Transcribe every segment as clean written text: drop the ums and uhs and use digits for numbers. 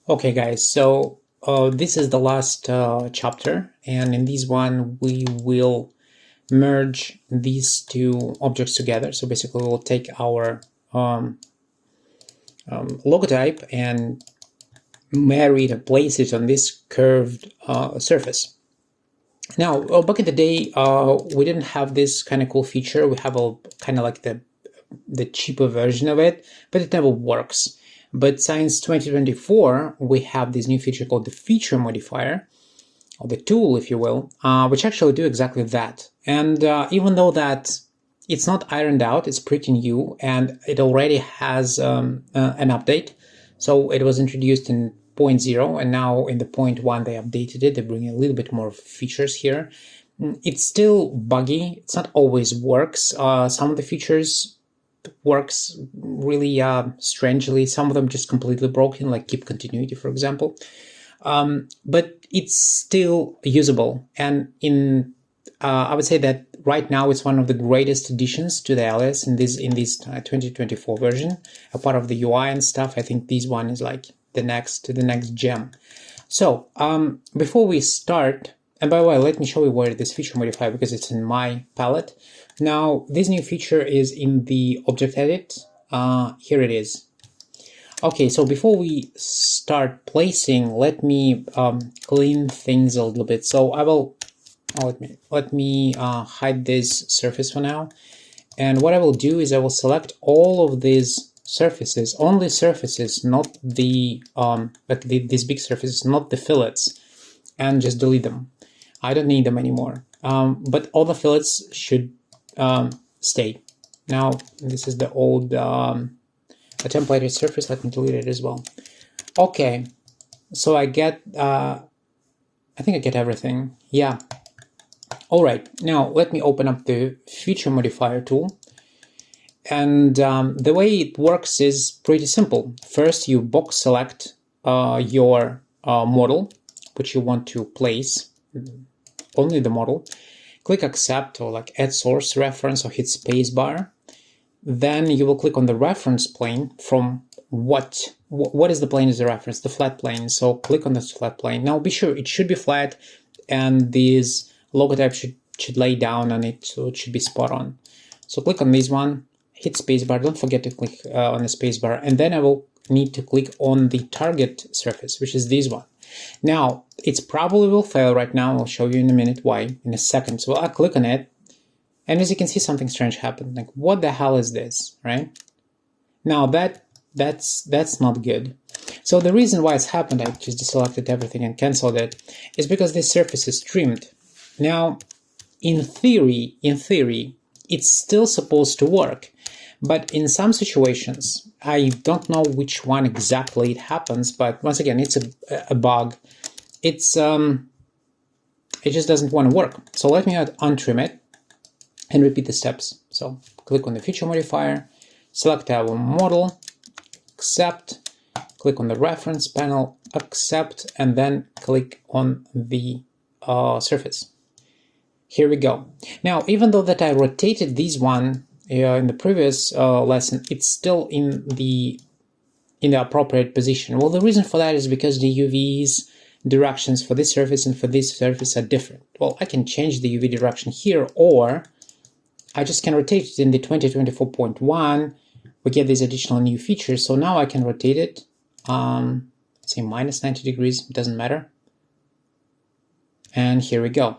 Okay, guys, so this is the last chapter, and in this one we will merge these two objects together. So basically we'll take our logotype and marry it and place it on this curved surface. Now, back in the day, we didn't have this kind of cool feature. We have a kind of like the cheaper version of it, but it never works. But since 2024, we have this new feature called the feature modifier, or the tool, if you will, which actually do exactly that. And even though that it's not ironed out, it's pretty new, and it already has an update. So it was introduced in 0.0, and now in the 0.1 they updated it. They bring a little bit more features here. It's still buggy. It's not always works. Some of the features works really strangely. Some of them just completely broken, like keep continuity, for example. But it's still usable, and I would say that right now it's one of the greatest additions to the Alias in this 2024 version. A part of the UI and stuff. I think this one is like the next gem. So before we start, and by the way, let me show you where this feature modifier, because it's in my palette. Now this new feature is in the object edit. Here it is. Okay, so before we start placing, let me clean things a little bit. So I will let me hide this surface for now. And what I will do is I will select all of these surfaces, only surfaces, not the these big surfaces, not the fillets, and just delete them. I don't need them anymore. But all the fillets should stay. Now this is the old a templated surface. Let me delete it as well. Okay, so I get I think I get everything. Yeah. All right, now let me open up the feature modifier tool. And the way it works is pretty simple. First, you box select your model, which you want to place, only the model. Click accept, or like add source reference, or hit spacebar. Then you will click on the reference plane from what is the plane as a reference? The flat plane. So click on this flat plane. Now be sure it should be flat, and this logotype should lay down on it, so it should be spot on. So click on this one, hit spacebar. Don't forget to click on the spacebar, and then I will need to click on the target surface, which is this one. Now it's probably will fail right now. I'll show you in a minute why, in a second. So I'll click on it, and as you can see, something strange happened. Like, what the hell is this, right? Now that's not good. So the reason why it's happened, I just deselected everything and canceled it, is because this surface is trimmed. Now, in theory, it's still supposed to work, but in some situations, I don't know which one exactly it happens, but once again, it's a bug. It just doesn't want to work. So let me untrim it and repeat the steps. So click on the feature modifier, select our model, accept, click on the reference panel, accept, and then click on the surface. Here we go. Now, even though that I rotated this one in the previous lesson, it's still in the appropriate position. Well, the reason for that is because the UV's directions for this surface and for this surface are different. Well, I can change the UV direction here, or I just can rotate it in the 2024.1. We get these additional new features, so now I can rotate it, say minus 90 degrees, doesn't matter. And here we go.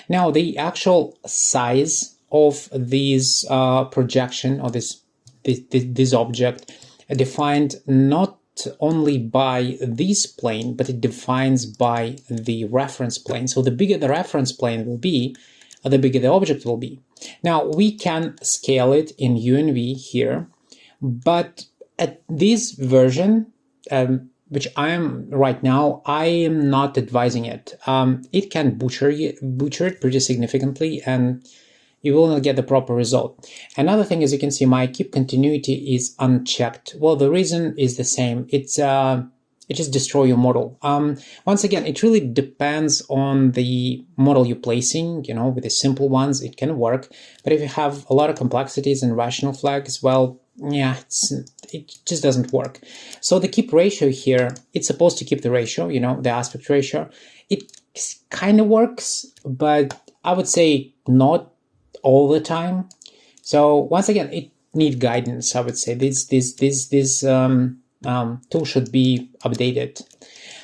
Now the actual size of this projection, or this object, defined not only by this plane, but it defines by the reference plane. So the bigger the reference plane will be, the bigger the object will be. Now we can scale it in UNV here, but at this version, which I am right now, I am not advising it. It can butcher it pretty significantly, and you will not get the proper result. Another thing, as you can see, my keep continuity is unchecked. Well, the reason is the same. It just destroy your model. Once again, it really depends on the model you're placing. You know, with the simple ones, it can work. But if you have a lot of complexities and rational flags, well, yeah, it just doesn't work. So the keep ratio here, it's supposed to keep the ratio, you know, the aspect ratio. It kind of works, but I would say not all the time. So once again, it needs guidance. I would say this tool should be updated.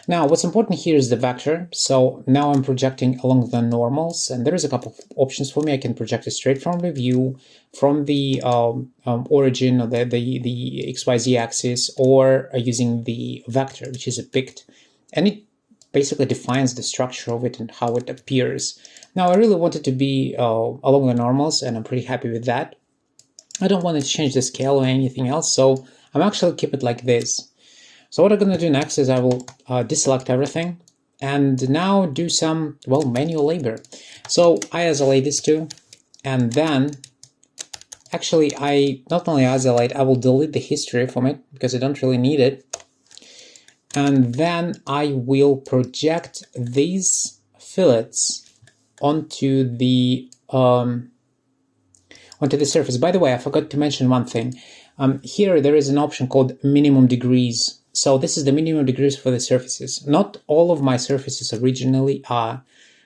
Now, what's important here is the vector. So now I'm projecting along the normals, and there is a couple of options for me. I can project it straight from the view, from the origin or the XYZ axis, or using the vector, which is a pict, and it basically defines the structure of it and how it appears. Now, I really want it to be along the normals, and I'm pretty happy with that. I don't want to change the scale or anything else, so I'm actually keep it like this. So what I'm going to do next is I will deselect everything and now do some, well, manual labor. So I isolate this too, and then actually I not only isolate, I will delete the history from it because I don't really need it. And then I will project these fillets onto the surface. By the way, I forgot to mention one thing. Here there is an option called minimum degrees. So this is the minimum degrees for the surfaces. Not all of my surfaces originally are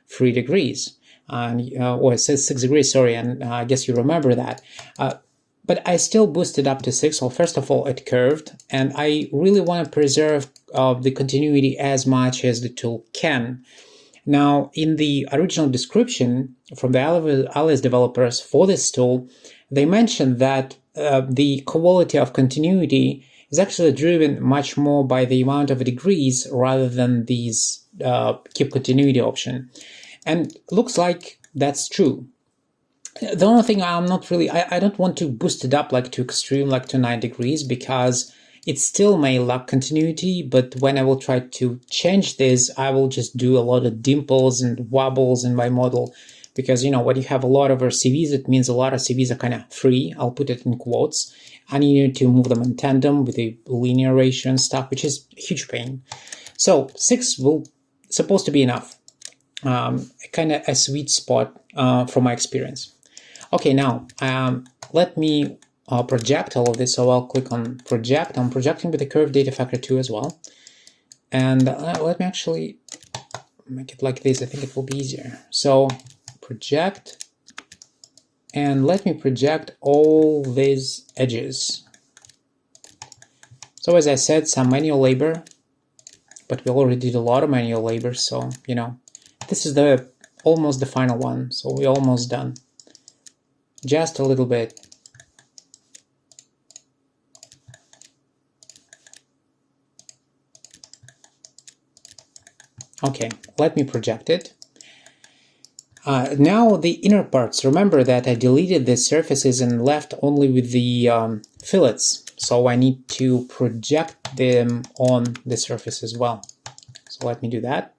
3 degrees, or it says 6 degrees, sorry, and I guess you remember that. But I still boosted up to 6. Well, first of all, it curved, and I really want to preserve the continuity as much as the tool can. Now, in the original description from the Alias developers for this tool, they mentioned that the quality of continuity is actually driven much more by the amount of degrees rather than these keep continuity option. And looks like that's true. The only thing I'm not really, I don't want to boost it up like to extreme, like to 9 degrees, because it still may lack continuity, but when I will try to change this, I will just do a lot of dimples and wobbles in my model. Because, you know, when you have a lot of RCVs, it means a lot of CVs are kind of free. I'll put it in quotes. And you need to move them in tandem with the linear ratio and stuff, which is a huge pain. So 6 will supposed to be enough. Kind of a sweet spot from my experience. Okay, now let me project all of this. So I'll click on project. I'm projecting with the curve data factor 2 as well. And let me actually make it like this. I think it will be easier. So project, and let me project all these edges. So as I said, some manual labor, but we already did a lot of manual labor, so you know, this is the almost the final one, so we're almost done. Just a little bit. Okay, let me project it. Now the inner parts, remember that I deleted the surfaces and left only with the fillets, so I need to project them on the surface as well. So let me do that.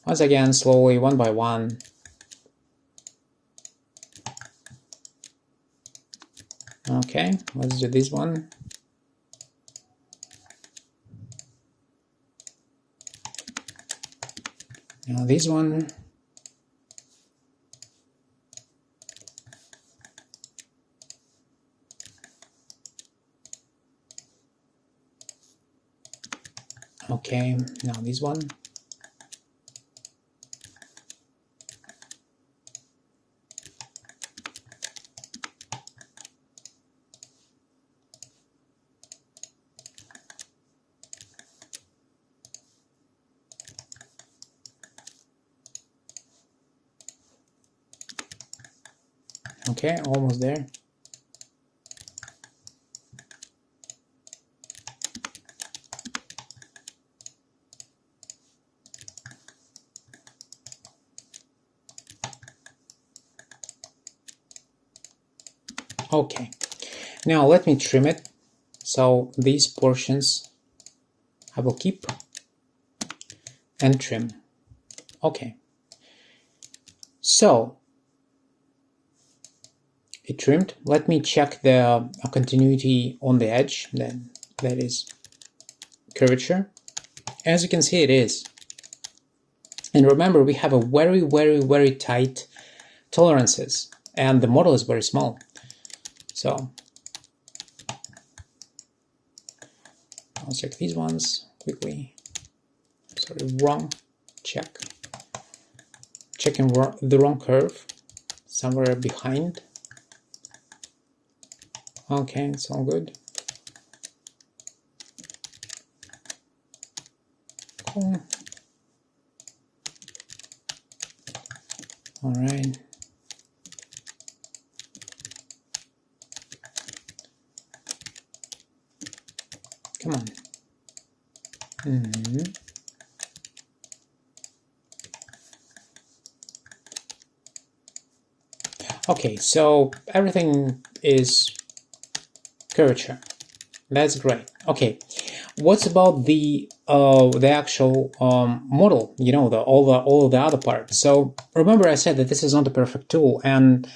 Once again, slowly, one by one. Okay, let's do this one. Now this one. Okay, now this one. Okay, almost there. Okay, now let me trim it. So these portions I will keep and trim. Okay, so it trimmed. Let me check the continuity on the edge, then that is curvature. As you can see, it is. And remember, we have a very tight tolerances, and the model is very small. So I'll check these ones quickly. Sorry, wrong. Check. Checking the wrong curve. Somewhere behind. Okay, it's all good. Cool. All right. Come on. Okay, so everything is curvature. That's great. Okay, what's about the actual model? You know, all of the other parts. So remember, I said that this is not a perfect tool, and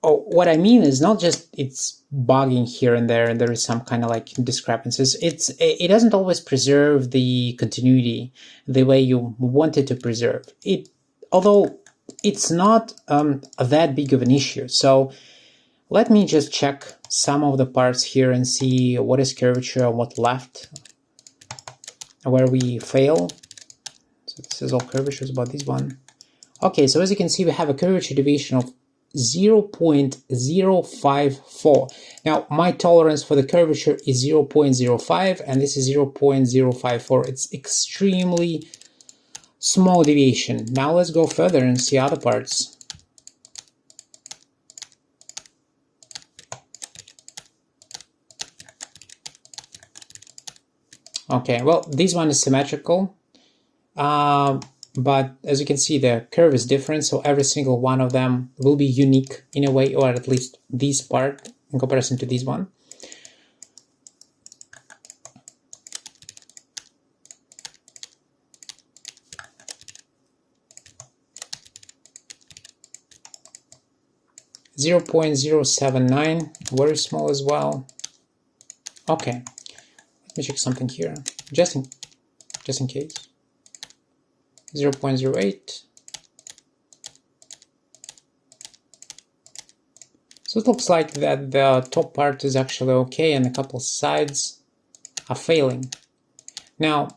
what I mean is not just it's bugging here and there is some kind of like discrepancies. It doesn't always preserve the continuity the way you want it to preserve it, although it's not that big of an issue. So let me just check some of the parts here and see what is curvature and what left, where we fail. So this is all curvatures about this one. Okay, so as you can see, we have a curvature deviation of 0.054. Now, my tolerance for the curvature is 0.05, and this is 0.054. It's extremely small deviation. Now let's go further and see other parts. Okay, well, this one is symmetrical, but as you can see, the curve is different, so every single one of them will be unique in a way, or at least this part in comparison to this one. .079, very small as well. Okay, let me check something here, just in case. 0.08. So it looks like that the top part is actually okay and a couple sides are failing. Now,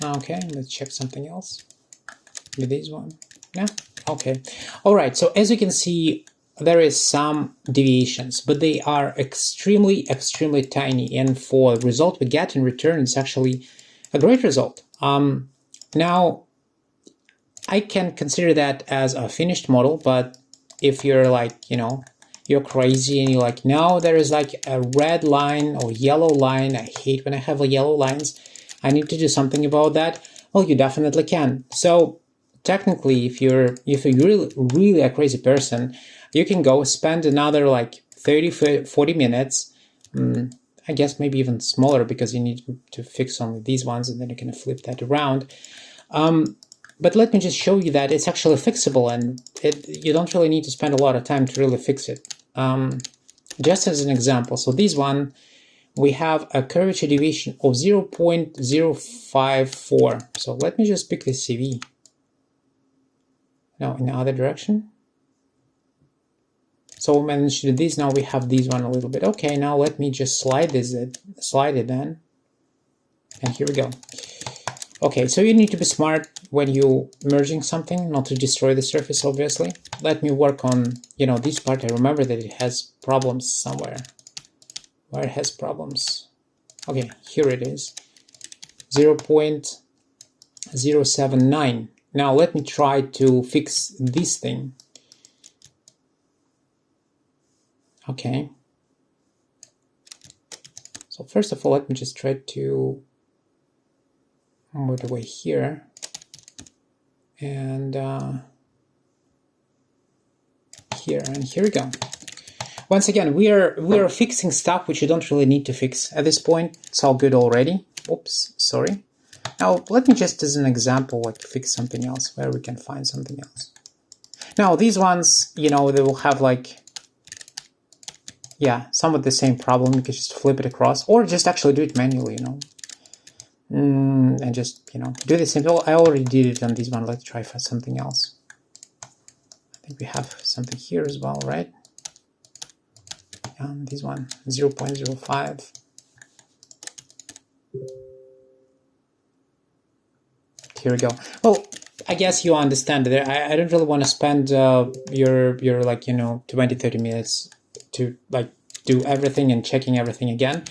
okay, let's check something else with this one. Yeah, okay. All right, so as you can see, there is some deviations, but they are extremely tiny, and for the result we get in return, it's actually a great result. Now, I can consider that as a finished model, but if you're like, you know, you're crazy and you're like, no, there is like a red line or yellow line, I hate when I have yellow lines, I need to do something about that, well, you definitely can. So technically, if you're really a crazy person, you can go spend another like 30-40 minutes, I guess maybe even smaller, because you need to fix only these ones and then you can flip that around. But let me just show you that it's actually fixable, and you don't really need to spend a lot of time to really fix it. Just as an example, so this one, we have a curvature deviation of 0.054. So let me just pick the CV. Now in the other direction. So we managed to do this. Now we have this one a little bit. Okay, now let me just slide it then. And here we go. Okay, so you need to be smart when you merging something, not to destroy the surface, obviously. Let me work on, you know, this part. I remember that it has problems somewhere. Where it has problems. Okay, here it is. 0.079. Now let me try to fix this thing. Okay. So first of all, let me just try to move away here. And here, and here we go. Once again, we are fixing stuff which you don't really need to fix at this point. It's all good already. Oops, sorry. Now let me just, as an example, like fix something else where we can find something else. Now these ones, you know, they will have like, yeah, somewhat the same problem. You can just flip it across, or just actually do it manually, you know, and just, you know, do the simple. I already did it on this one. Let's try for something else. think we have something here as well, right? This one, 0.05. Here we go. Well, I guess you understand that I don't really want to spend your like, you know, 20-30 minutes to like do everything and checking everything again.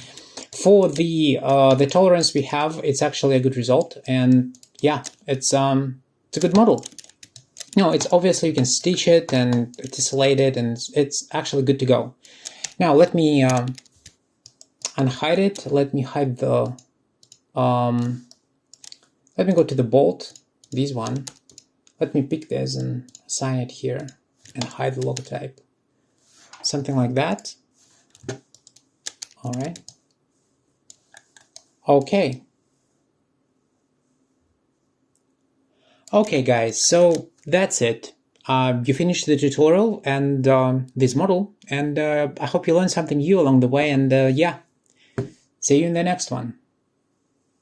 For the tolerance we have, it's actually a good result, and yeah, it's a good model. No, it's obviously you can stitch it and tessellate it, and it's actually good to go. Now let me unhide it. Let me hide the let me go to the bolt, this one. Let me pick this and assign it here and hide the logotype. Something like that. All right. Okay. Okay, guys, so that's it. You finished the tutorial and this model, and I hope you learned something new along the way, and yeah, see you in the next one.